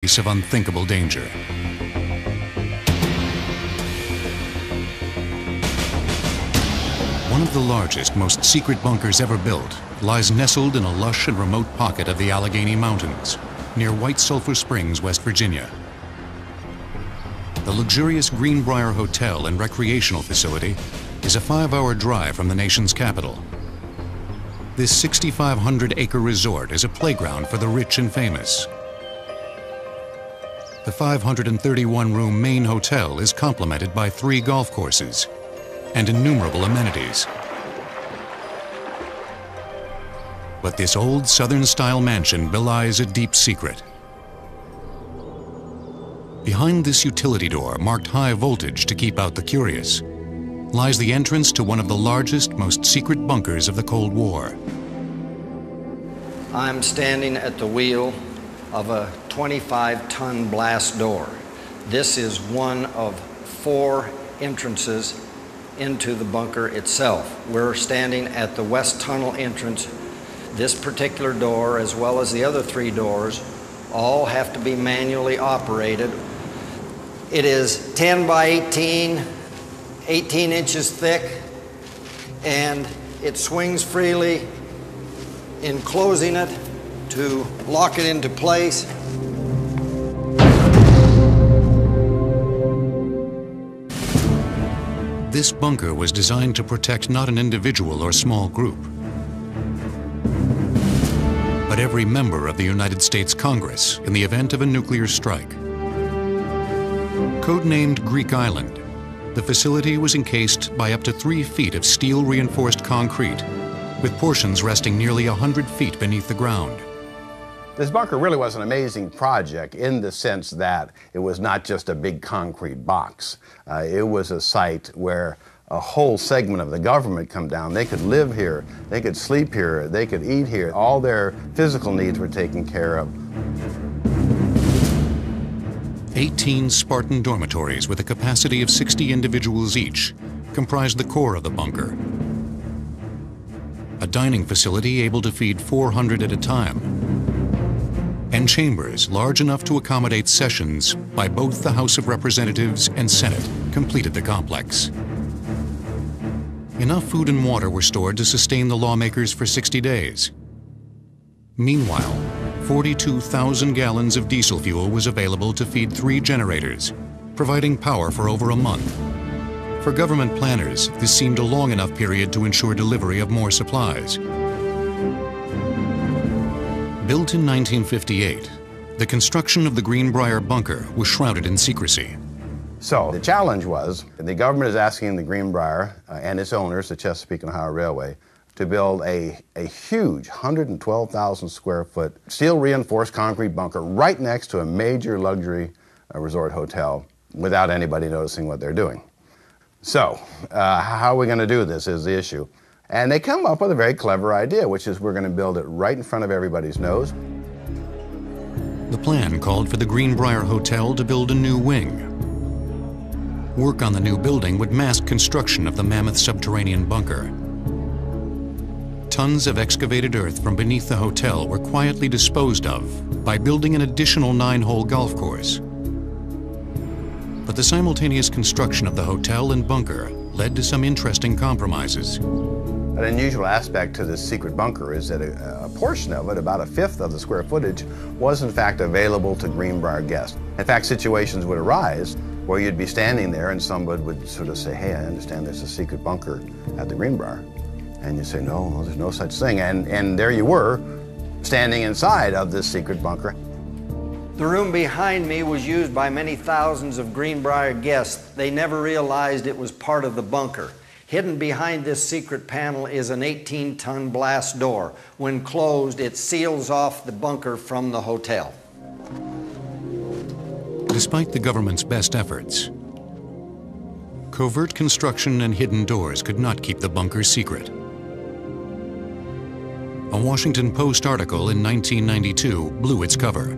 of unthinkable danger. One of the largest, most secret bunkers ever built lies nestled in a lush and remote pocket of the Allegheny Mountains, near White Sulphur Springs, West Virginia. The luxurious Greenbrier Hotel and Recreational Facility is a 5-hour drive from the nation's capital. This 6,500-acre resort is a playground for the rich and famous. The 531-room main hotel is complemented by 3 golf courses and innumerable amenities. But this old Southern-style mansion belies a deep secret. Behind this utility door, marked high voltage to keep out the curious, lies the entrance to one of the largest, most secret bunkers of the Cold War. I'm standing at the wheel of a 25-ton blast door. This is one of 4 entrances into the bunker itself. We're standing at the west tunnel entrance. This particular door, as well as the other 3 doors, all have to be manually operated. It is 10 by 18, 18 inches thick, and it swings freely in closing it to lock it into place. This bunker was designed to protect not an individual or small group, but every member of the United States Congress in the event of a nuclear strike. Codenamed Greek Island, the facility was encased by up to 3 feet of steel-reinforced concrete, with portions resting nearly 100 feet beneath the ground. This bunker really was an amazing project in the sense that it was not just a big concrete box. It was a site where a whole segment of the government come down. They could live here, they could sleep here, they could eat here. All their physical needs were taken care of. 18 Spartan dormitories with a capacity of 60 individuals each comprised the core of the bunker. A dining facility able to feed 400 at a time, and chambers large enough to accommodate sessions by both the House of Representatives and Senate completed the complex. Enough food and water were stored to sustain the lawmakers for 60 days. Meanwhile, 42,000 gallons of diesel fuel was available to feed 3 generators, providing power for over a month. For government planners, this seemed a long enough period to ensure delivery of more supplies. Built in 1958, the construction of the Greenbrier bunker was shrouded in secrecy. So the challenge was, the government is asking the Greenbrier and its owners, the Chesapeake and Ohio Railway, to build a huge 112,000 square foot steel reinforced concrete bunker right next to a major luxury resort hotel without anybody noticing what they're doing. So how are we going to do this is the issue. And they come up with a very clever idea, which is we're going to build it right in front of everybody's nose. The plan called for the Greenbrier Hotel to build a new wing. Work on the new building would mask construction of the mammoth subterranean bunker. Tons of excavated earth from beneath the hotel were quietly disposed of by building an additional 9-hole golf course. But the simultaneous construction of the hotel and bunker led to some interesting compromises. An unusual aspect to this secret bunker is that a portion of it, about 1/5 of the square footage, was in fact available to Greenbrier guests. In fact, situations would arise where you'd be standing there and somebody would sort of say, hey, I understand there's a secret bunker at the Greenbrier. And you say, no, there's no such thing. And there you were, standing inside of this secret bunker. The room behind me was used by many thousands of Greenbrier guests. They never realized it was part of the bunker. Hidden behind this secret panel is an 18-ton blast door. When closed, it seals off the bunker from the hotel. Despite the government's best efforts, covert construction and hidden doors could not keep the bunker secret. A Washington Post article in 1992 blew its cover,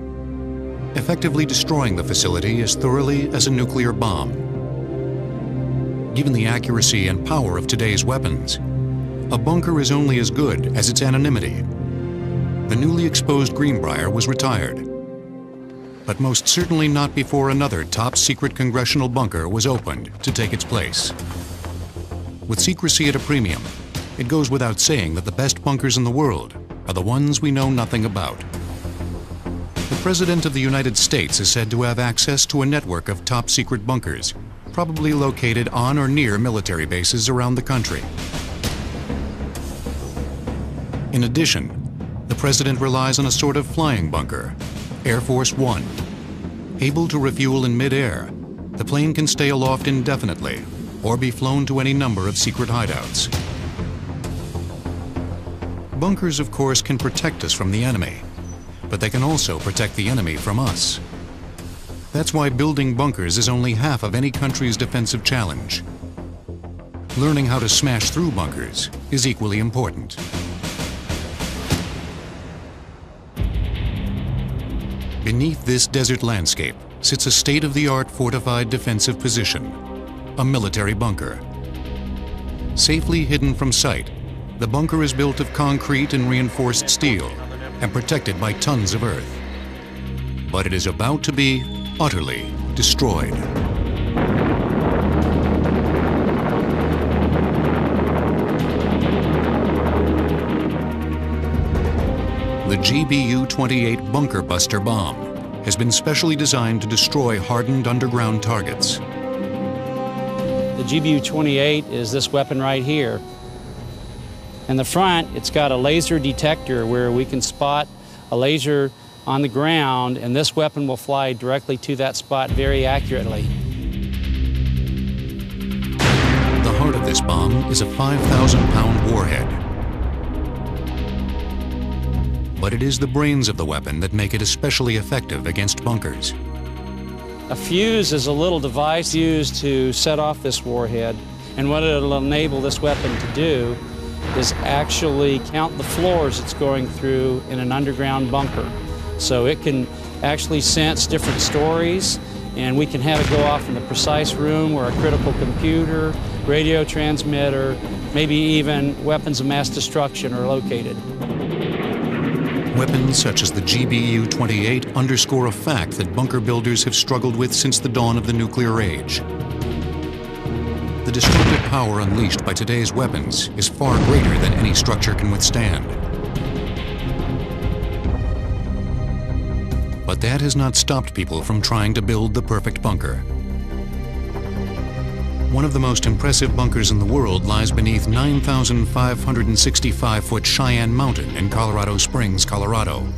effectively destroying the facility as thoroughly as a nuclear bomb. Given the accuracy and power of today's weapons, a bunker is only as good as its anonymity. The newly exposed Greenbrier was retired. but most certainly not before another top-secret congressional bunker was opened to take its place. With secrecy at a premium, it goes without saying that the best bunkers in the world are the ones we know nothing about. The President of the United States is said to have access to a network of top-secret bunkers, probably located on or near military bases around the country. In addition, the President relies on a sort of flying bunker, Air Force One. Able to refuel in mid-air, the plane can stay aloft indefinitely or be flown to any number of secret hideouts. Bunkers, of course, can protect us from the enemy, but they can also protect the enemy from us. That's why building bunkers is only half of any country's defensive challenge. Learning how to smash through bunkers is equally important. Beneath this desert landscape sits a state-of-the-art fortified defensive position, a military bunker. Safely hidden from sight, the bunker is built of concrete and reinforced steel and protected by tons of earth. But it is about to be utterly destroyed. The GBU-28 Bunker Buster bomb has been specially designed to destroy hardened underground targets. The GBU-28 is this weapon right here. In the front, it's got a laser detector where we can spot a laser on the ground, and this weapon will fly directly to that spot very accurately. The heart of this bomb is a 5,000-pound warhead. But it is the brains of the weapon that make it especially effective against bunkers. A fuse is a little device used to set off this warhead, and what it'll enable this weapon to do is actually count the floors it's going through in an underground bunker. So it can actually sense different stories, and we can have it go off in the precise room where a critical computer, radio transmitter, maybe even weapons of mass destruction are located. Weapons such as the GBU-28 underscore a fact that bunker builders have struggled with since the dawn of the nuclear age. The destructive power unleashed by today's weapons is far greater than any structure can withstand. But that has not stopped people from trying to build the perfect bunker. One of the most impressive bunkers in the world lies beneath 9,565-foot Cheyenne Mountain in Colorado Springs, Colorado.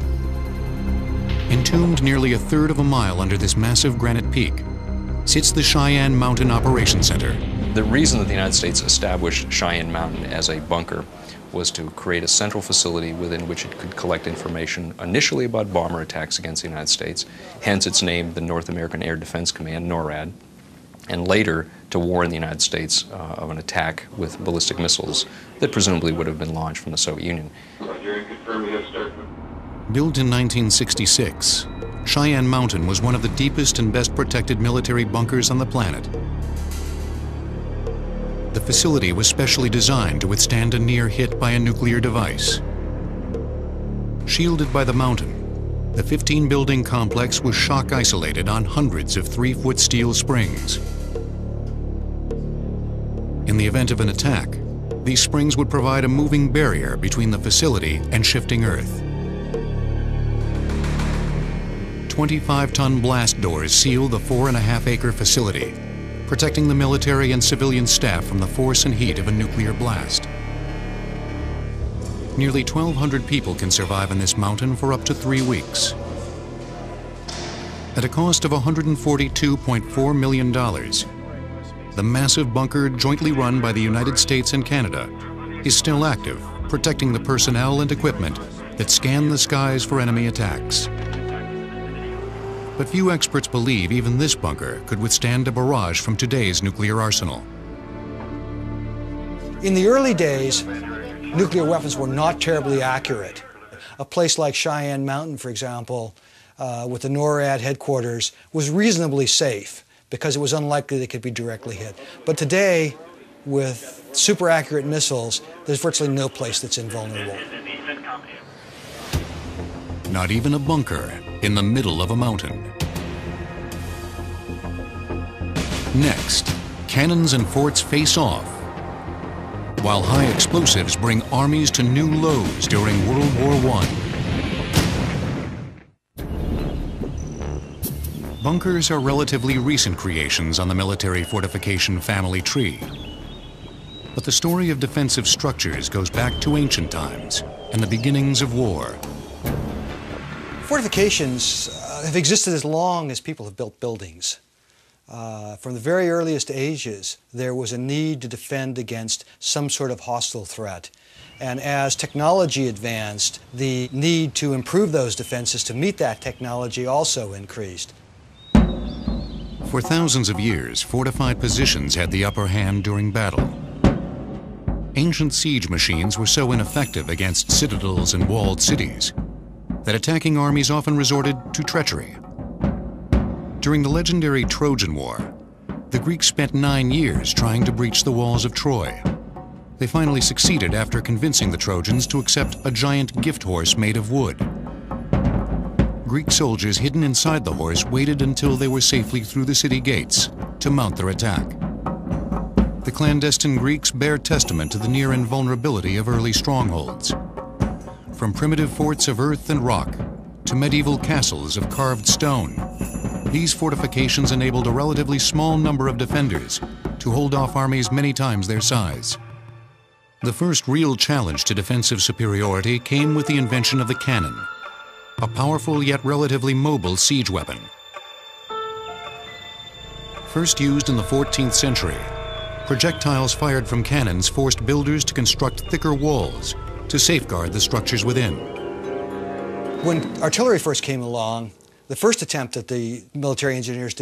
Entombed nearly a third of a mile under this massive granite peak sits the Cheyenne Mountain Operations Center. The reason that the United States established Cheyenne Mountain as a bunker was to create a central facility within which it could collect information initially about bomber attacks against the United States, hence its name, the North American Air Defense Command, NORAD, and later to warn the United States of an attack with ballistic missiles that presumably would have been launched from the Soviet Union. Built in 1966, Cheyenne Mountain was one of the deepest and best protected military bunkers on the planet. The facility was specially designed to withstand a near hit by a nuclear device. Shielded by the mountain, the 15-building complex was shock isolated on hundreds of 3-foot steel springs. In the event of an attack, these springs would provide a moving barrier between the facility and shifting earth. 25-ton blast doors seal the 4.5-acre facility, protecting the military and civilian staff from the force and heat of a nuclear blast. Nearly 1,200 people can survive on this mountain for up to 3 weeks. At a cost of $142.4 million, the massive bunker jointly run by the United States and Canada is still active, protecting the personnel and equipment that scan the skies for enemy attacks. But few experts believe even this bunker could withstand a barrage from today's nuclear arsenal. In the early days, nuclear weapons were not terribly accurate. A place like Cheyenne Mountain, for example, with the NORAD headquarters, was reasonably safe because it was unlikely they could be directly hit. But today, with super accurate missiles, there's virtually no place that's invulnerable. Not even a bunker in the middle of a mountain. Next, cannons and forts face off, while high explosives bring armies to new lows during World War I. Bunkers are relatively recent creations on the military fortification family tree. But the story of defensive structures goes back to ancient times and the beginnings of war. Fortifications have existed as long as people have built buildings. From the very earliest ages, there was a need to defend against some sort of hostile threat. And as technology advanced, the need to improve those defenses to meet that technology also increased. For thousands of years, fortified positions had the upper hand during battle. Ancient siege machines were so ineffective against citadels and walled cities that attacking armies often resorted to treachery. During the legendary Trojan War, the Greeks spent 9 years trying to breach the walls of Troy. They finally succeeded after convincing the Trojans to accept a giant gift horse made of wood. Greek soldiers hidden inside the horse waited until they were safely through the city gates to mount their attack. The clandestine Greeks bear testament to the near invulnerability of early strongholds. From primitive forts of earth and rock to medieval castles of carved stone, these fortifications enabled a relatively small number of defenders to hold off armies many times their size. The first real challenge to defensive superiority came with the invention of the cannon, a powerful yet relatively mobile siege weapon. First used in the 14th century, projectiles fired from cannons forced builders to construct thicker walls to safeguard the structures within. When artillery first came along, the first attempt that the military engineers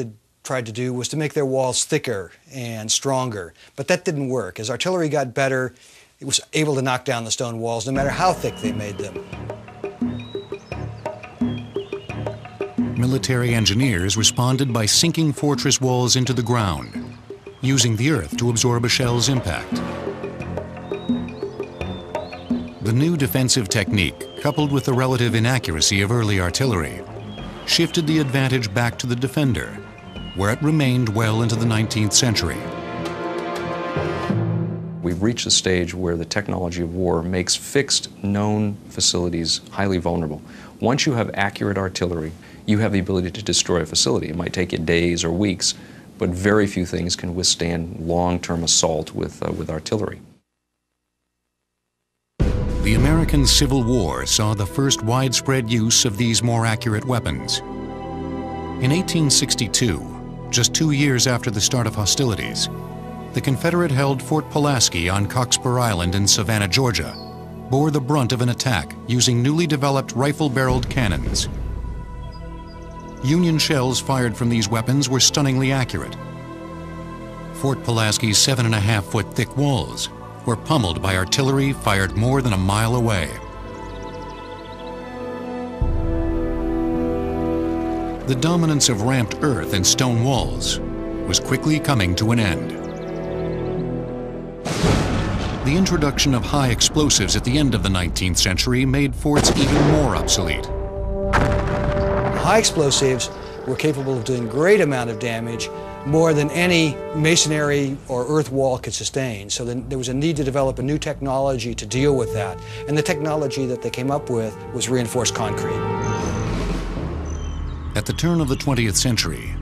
tried to do was to make their walls thicker and stronger, but that didn't work. As artillery got better, it was able to knock down the stone walls no matter how thick they made them. Military engineers responded by sinking fortress walls into the ground, using the earth to absorb a shell's impact. The new defensive technique, coupled with the relative inaccuracy of early artillery, shifted the advantage back to the defender, where it remained well into the 19th century. We've reached a stage where the technology of war makes fixed, known facilities highly vulnerable. Once you have accurate artillery, you have the ability to destroy a facility. It might take you days or weeks, but very few things can withstand long-term assault with artillery. The American Civil War saw the first widespread use of these more accurate weapons. In 1862, just 2 years after the start of hostilities, the Confederate-held Fort Pulaski on Cockspur Island in Savannah, Georgia, bore the brunt of an attack using newly developed rifle-barreled cannons. Union shells fired from these weapons were stunningly accurate. Fort Pulaski's 7.5-foot thick walls were pummeled by artillery fired more than a mile away. The dominance of ramped earth and stone walls was quickly coming to an end. The introduction of high explosives at the end of the 19th century made forts even more obsolete. High explosives were capable of doing a great amount of damage, more than any masonry or earth wall could sustain. So then there was a need to develop a new technology to deal with that. And the technology that they came up with was reinforced concrete. At the turn of the 20th century,